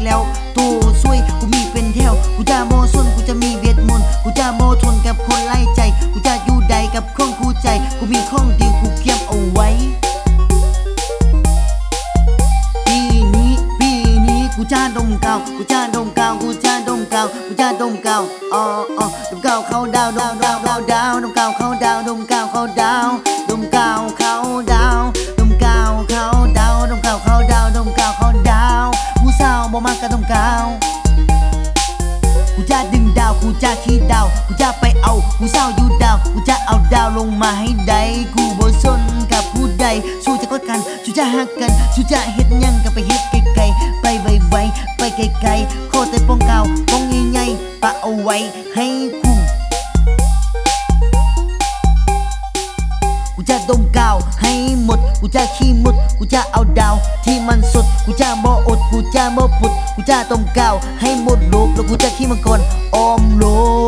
แล้วตัวซวยกูมีเป็นแถวกูจะโมซุนกูจะมีเวทมนต์กูจะโมทนกับคนไล่ใจกูจะอยู่ใดกับคนคู่ใจกูมีข้องดีกูเก็บเอาไว้ปีนี้กูจะดมกาวกูจะดมกาวกูจะดมกาวกูจะดมกาวดมกาวเขาดาวดมกาวดมกาวเขาดาวดมกาวเขาดาวดมกาวเขาดาวดมกาวเขาดาวดมกาวเขาดาวดมกาวเขาดาวผู้สาวบ่มากกะดมกาวกูจะดึงดาวกูจะขี้ดาวกูจะไปเอาผู้สาวอยู่ดาวกูจะเอาดาวลงมาให้ได้กูบ่สนกับผู้ใดสู้จะกดกันสู้จะหักกันสู้จะเฮ็ดหยังก็ไปเฮ็ดไกลๆไปไวๆไปไกลๆโคตรแต่ป้องเก่าป้องใหญ่ๆปะเอาไว้ให้กูจะดมกาวให้หมดกูจะขี้มุดกูจะเอาดาวที่มันสุดกูจะบ่อดกูจะบ่ปุดกูจะดมกาวให้หมดโลกแล้วกูจะขี้มังกรอ้อมโล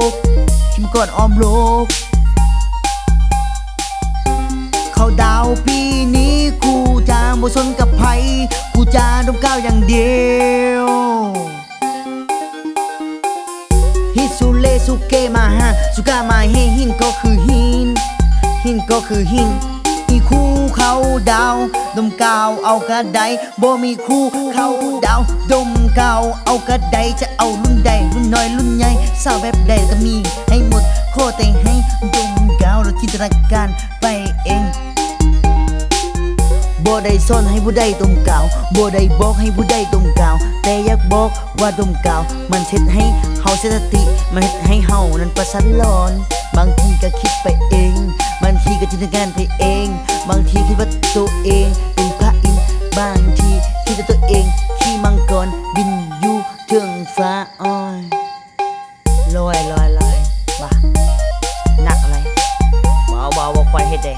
กขี้มังกรอ้อมโลกเขาดาวปีนี้กูจะบ่สนกับไผกูจะดมกาวอย่างเดียวฮิสุเลสุเกมาฮะสุกามาเฮหินก็คือหินก็คือหินมีคู่เขาดาวดมกาวเอากระไดบ่มีคู่เขาดาวดมกาวเอากระไดจะเอารุ่นใดรุ่นน้อยรุ่นใหญ่สาวแบบใดก็มีให้หมดโคตรแต่ให้ดมกาวเราจินตนาการไปเองบ่ได้สอนให้ผู้ใดดมกาวบ่ได้บอกให้ผู้ใดดมกาวแต่อยากบอกว่าดมกาวมันเฮ็ดให้เฮาเสียสติมันเฮ็ดให้เฮานั้นประสาทร้อนบางทีก็คิดไปเองบางทีก็จินตนาการไปเองบางทีคิดว่าตัวเองเป็นพระอินทร์บางทีคิดว่าตัวเองขี่มังกรบินอยู่ถึงฟ้าอ้อยลอยบ้าหนักอะไรเบาบ่ควรเฮ็ดได้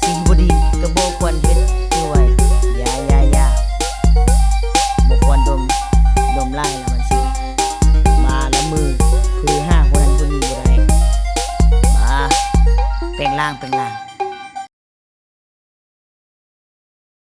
สิ่งบ่ดีก็บ่ควรเฮ็ดด้วยอย่าบ่ควรดมไล่แล้วมันสิมาละมือคือห้าคนนั้นคนนี้บ่ได้มาแปลงร่าง